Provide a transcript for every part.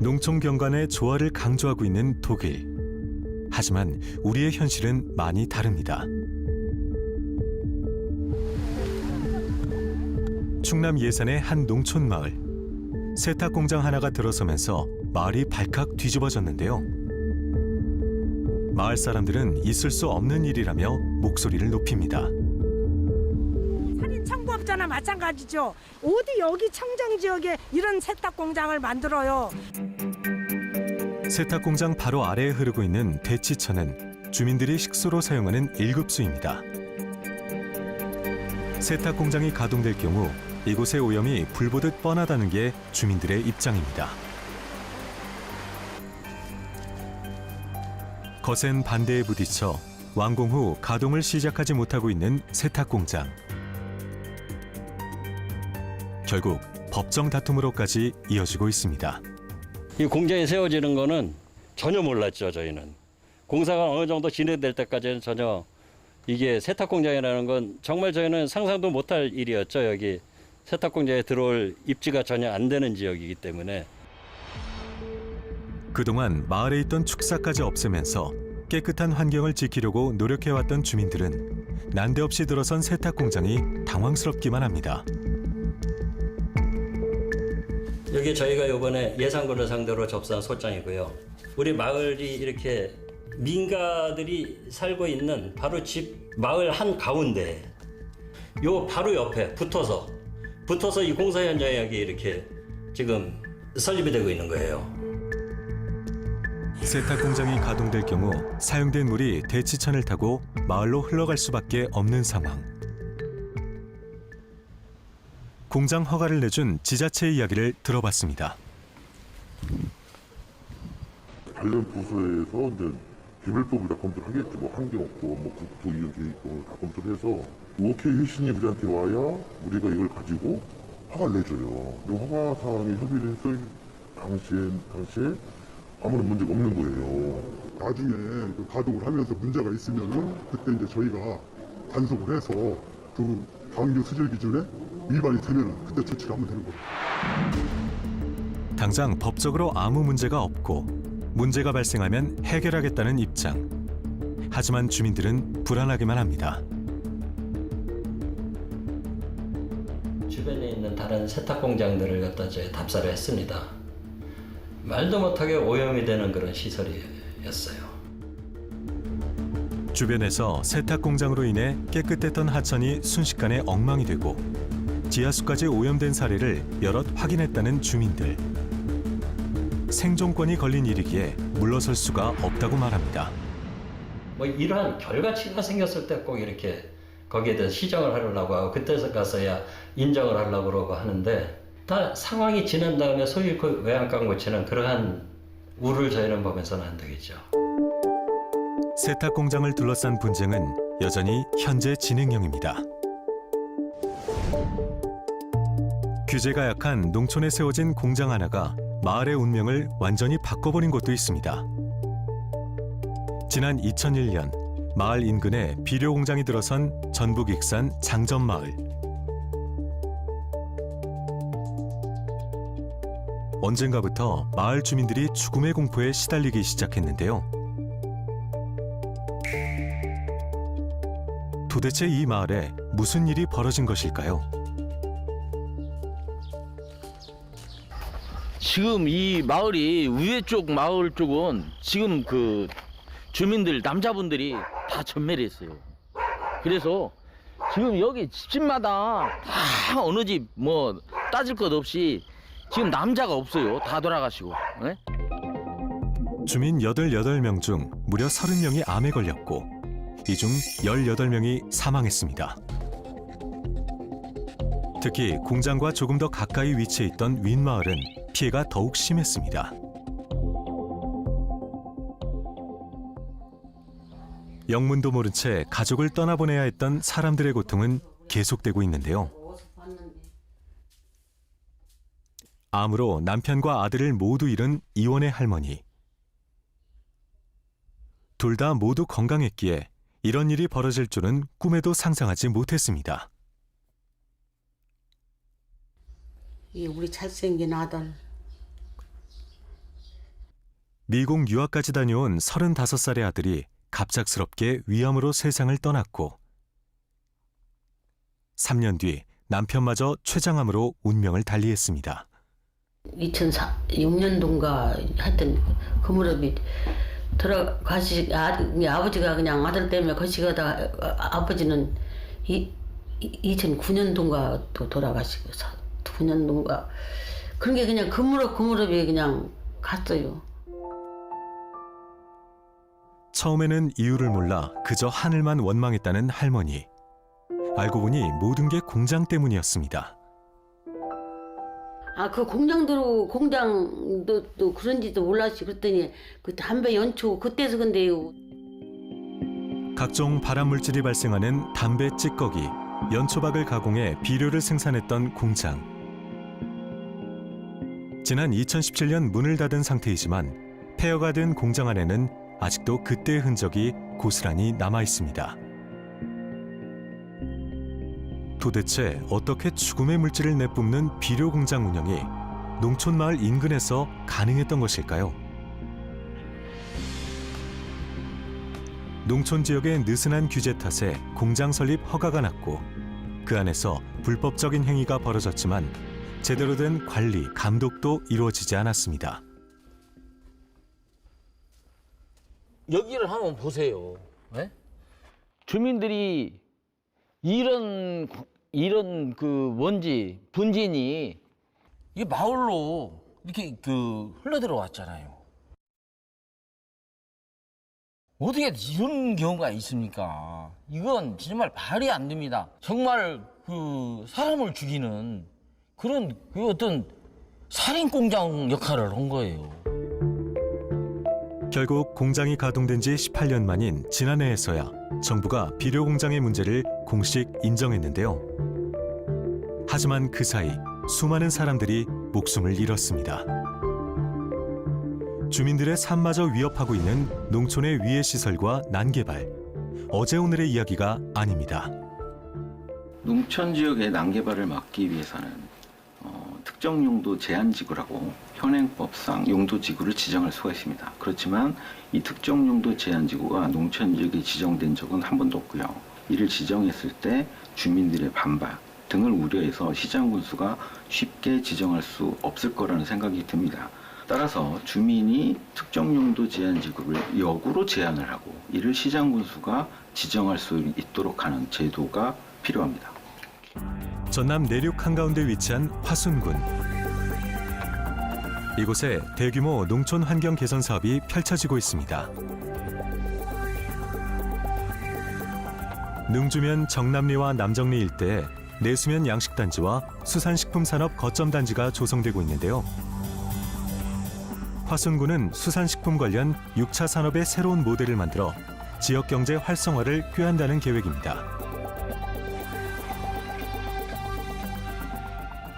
농촌 경관의 조화를 강조하고 있는 독일. 하지만 우리의 현실은 많이 다릅니다. 충남 예산의 한 농촌 마을. 세탁 공장 하나가 들어서면서 마을이 발칵 뒤집어졌는데요. 마을 사람들은 있을 수 없는 일이라며 목소리를 높입니다. 살인 청부업자나 마찬가지죠. 어디 여기 청정 지역에 이런 세탁 공장을 만들어요. 세탁 공장 바로 아래에 흐르고 있는 대치천은 주민들이 식수로 사용하는 1급수입니다. 세탁 공장이 가동될 경우 이곳의 오염이 불보듯 뻔하다는 게 주민들의 입장입니다. 거센 반대에 부딪혀 완공 후 가동을 시작하지 못하고 있는 세탁 공장. 결국 법정 다툼으로까지 이어지고 있습니다. 이 공장이 세워지는 거는 전혀 몰랐죠, 저희는. 공사가 어느 정도 진행될 때까지는 전혀 이게 세탁 공장이라는 건 정말 저희는 상상도 못할 일이었죠. 여기 세탁 공장에 들어올 입지가 전혀 안 되는 지역이기 때문에. 그동안 마을에 있던 축사까지 없애면서 깨끗한 환경을 지키려고 노력해왔던 주민들은 난데없이 들어선 세탁 공장이 당황스럽기만 합니다. 여기 저희가 이번에 예산군을 상대로 접수한 소장이고요. 우리 마을이 이렇게 민가들이 살고 있는 바로 집 마을 한 가운데 요 바로 옆에 붙어서 이 공사 현장에 여기 이렇게 지금 설립이 되고 있는 거예요. 세탁 공장이 가동될 경우 사용된 물이 대치천을 타고 마을로 흘러갈 수밖에 없는 상황. 공장 허가를 내준 지자체의 이야기를 들어봤습니다. 관련 부서에서 이제 개별법을 다 검토를 하겠죠. 뭐 환경업고, 뭐 국토 이용 계획법을 다 검토를 해서 오케이 회신이 우리한테 와야 우리가 이걸 가지고 허가를 내줘요. 이 허가 사항에 협의를 했을 당시에 아무런 문제가 없는 거예요. 나중에 그 가동을 하면서 문제가 있으면은 그때 이제 저희가 단속을 해서 그 방류 수질 기준에 위반이 되면은 그때 조치를 하면 되는 거예요. 당장 법적으로 아무 문제가 없고 문제가 발생하면 해결하겠다는 입장. 하지만 주민들은 불안하기만 합니다. 주변에 있는 다른 세탁 공장들을 갖다 저희 답사를 했습니다. 말도 못하게 오염이 되는 그런 시설이었어요. 주변에서 세탁 공장으로 인해 깨끗했던 하천이 순식간에 엉망이 되고 지하수까지 오염된 사례를 여럿 확인했다는 주민들. 생존권이 걸린 일이기에 물러설 수가 없다고 말합니다. 뭐 이러한 결과치가 생겼을 때 꼭 이렇게 거기에 대해서 시정을 하려고 하고 그때 가서야 인정을 하려고 그러고 하는데 다 상황이 지난 다음에 소위 그 외양간 고치는 그러한 우를 저희는 보면서는 안 되겠죠. 세탁 공장을 둘러싼 분쟁은 여전히 현재 진행형입니다. 규제가 약한 농촌에 세워진 공장 하나가 마을의 운명을 완전히 바꿔버린 곳도 있습니다. 지난 2001년 마을 인근에 비료 공장이 들어선 전북 익산 장전마을. 언젠가부터 마을 주민들이 죽음의 공포에 시달리기 시작했는데요. 도대체 이 마을에 무슨 일이 벌어진 것일까요? 지금 이 마을이 위에 쪽 마을 쪽은 지금 그 주민들 남자분들이 다 전멸을 했어요. 그래서 지금 여기 집집마다 다 어느 집 뭐 따질 것 없이 지금 남자가 없어요. 다 돌아가시고. 네? 주민 88명 중 무려 30명이 암에 걸렸고 이 중 18명이 사망했습니다. 특히 공장과 조금 더 가까이 위치해 있던 윗마을은 피해가 더욱 심했습니다. 영문도 모른 채 가족을 떠나보내야 했던 사람들의 고통은 계속되고 있는데요. 암으로 남편과 아들을 모두 잃은 이원의 할머니. 둘 다 모두 건강했기에 이런 일이 벌어질 줄은 꿈에도 상상하지 못했습니다. 이 우리 잘생긴 아들 미국 유학까지 다녀온 35살의 아들이 갑작스럽게 위암으로 세상을 떠났고 3년 뒤 남편마저 췌장암으로 운명을 달리했습니다. 2006년도인가 하여튼 그 무렵이 아버지가 그냥 아들 때문에 거시가다 아버지는 2009년도인가 또 돌아가시고 9년도인가 그런 게 그냥 그 무렵이 그냥 갔어요. 처음에는 이유를 몰라 그저 하늘만 원망했다는 할머니. 알고 보니 모든 게 공장 때문이었습니다. 그 공장도 그런지도 몰랐지. 그랬더니 그 담배 연초 그때서 근데요. 각종 발암물질이 발생하는 담배 찌꺼기, 연초박을 가공해 비료를 생산했던 공장. 지난 2017년 문을 닫은 상태이지만 폐허가 된 공장 안에는 아직도 그때의 흔적이 고스란히 남아 있습니다. 도대체 어떻게 죽음의 물질을 내뿜는 비료 공장 운영이 농촌 마을 인근에서 가능했던 것일까요? 농촌 지역의 느슨한 규제 탓에 공장 설립 허가가 났고 그 안에서 불법적인 행위가 벌어졌지만 제대로 된 관리, 감독도 이루어지지 않았습니다. 여기를 한번 보세요. 네? 주민들이 이런 그 먼지, 분진이 이 마을로 이렇게 흘러 들어왔잖아요. 어떻게 이런 경우가 있습니까? 이건 정말 말이 안 됩니다. 정말 사람을 죽이는 그런 어떤 살인 공장 역할을 한 거예요. 결국 공장이 가동된 지 18년 만인 지난해에서야 정부가 비료 공장의 문제를 공식 인정했는데요. 하지만 그 사이 수많은 사람들이 목숨을 잃었습니다. 주민들의 삶마저 위협하고 있는 농촌의 위해 시설과 난개발. 어제 오늘의 이야기가 아닙니다. 농촌 지역의 난개발을 막기 위해서는 특정 용도 제한지구라고 현행법상 용도지구를 지정할 수가 있습니다. 그렇지만 이 특정 용도 제한지구가 농촌 지역에 지정된 적은 한 번도 없고요. 이를 지정했을 때 주민들의 반발 등을 우려해서 시장군수가 쉽게 지정할 수 없을 거라는 생각이 듭니다. 따라서 주민이 특정 용도 제한지구를 역으로 제한을 하고 이를 시장군수가 지정할 수 있도록 하는 제도가 필요합니다. 전남 내륙 한가운데 위치한 화순군. 이곳에 대규모 농촌 환경 개선 사업이 펼쳐지고 있습니다. 능주면 정남리와 남정리 일대에 내수면 양식단지와 수산식품산업 거점단지가 조성되고 있는데요. 화순군은 수산식품 관련 6차 산업의 새로운 모델을 만들어 지역 경제 활성화를 꾀한다는 계획입니다.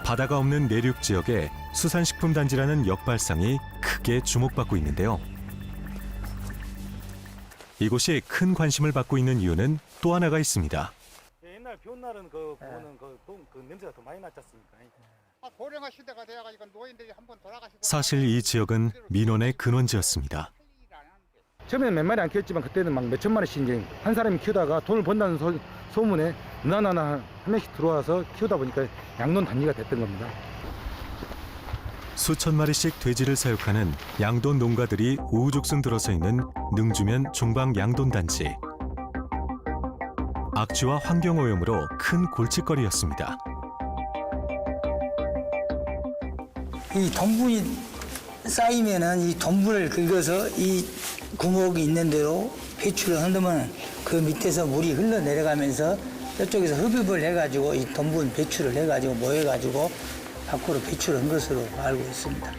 바다가 없는 내륙 지역에 수산식품 단지라는 역발상이 크게 주목받고 있는데요. 이곳이 큰 관심을 받고 있는 이유는 또 하나가 있습니다. 옛날 비 온 날은 부분은 그 냄새가 더 많이 났지 않습니까? 고령화 시대가 되어가지고 노인들이 한번 돌아가시고 사실 이 지역은 민원의 근원지였습니다. 처음에는 몇 마리 안 키웠지만 그때는 막 몇 천만 원씩 이제 한 사람이 키우다가 돈을 번다는 소문에 누나나나 한 명씩 들어와서 키우다 보니까 양돈 단지가 됐던 겁니다. 수천 마리씩 돼지를 사육하는 양돈 농가들이 우후죽순 들어서 있는 능주면 종방 양돈 단지. 악취와 환경오염으로 큰 골칫거리였습니다. 이 돈분이 쌓이면은 이 돈분을 긁어서 이 구멍이 있는 대로 배출을 한다면 그 밑에서 물이 흘러 내려가면서 저쪽에서 흡입을 해가지고 이 돈분 배출을 해가지고 모여가지고 밖으로 배출한 것으로 알고 있습니다.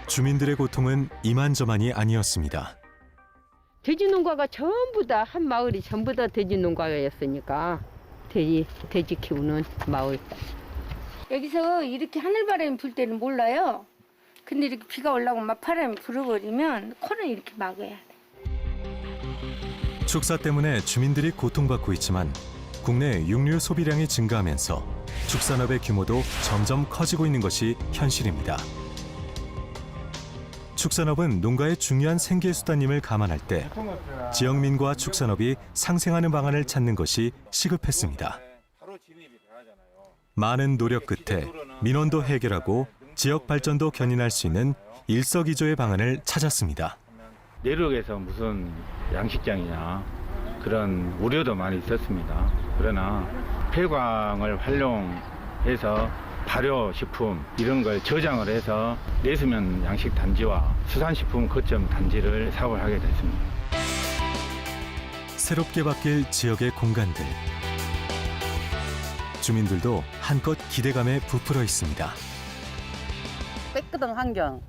주민들의 고통은 이만저만이 아니었습니다. 돼지 농가가 전부 다 한 마을이 전부 다 돼지 농가였으니까 돼지 키우는 마을. 여기서 이렇게 하늘바람이 불 때는 몰라요. 근데 이렇게 비가 올라오고 막 바람이 불어버리면 코는 이렇게 막아야 돼. 축사 때문에 주민들이 고통받고 있지만 국내 육류 소비량이 증가하면서 축산업의 규모도 점점 커지고 있는 것이 현실입니다. 축산업은 농가의 중요한 생계수단임을 감안할 때 지역민과 축산업이 상생하는 방안을 찾는 것이 시급했습니다. 많은 노력 끝에 민원도 해결하고 지역 발전도 견인할 수 있는 일석이조의 방안을 찾았습니다. 내륙에서 무슨 양식장이냐 그런 우려도 많이 있었습니다. 그러나 폐광을 활용해서 발효식품 이런 걸 저장을 해서 내수면 양식단지와 수산식품 거점 단지를 사업을 하게 됐습니다. 새롭게 바뀔 지역의 공간들. 주민들도 한껏 기대감에 부풀어 있습니다. 깨끗한 환경,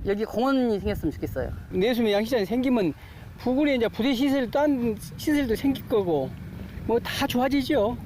여기 공원이 생겼으면 좋겠어요. 내수면 양식장이 생기면 부근에 이제 부대 시설, 딴 시설도 생길 거고 뭐 다 좋아지죠.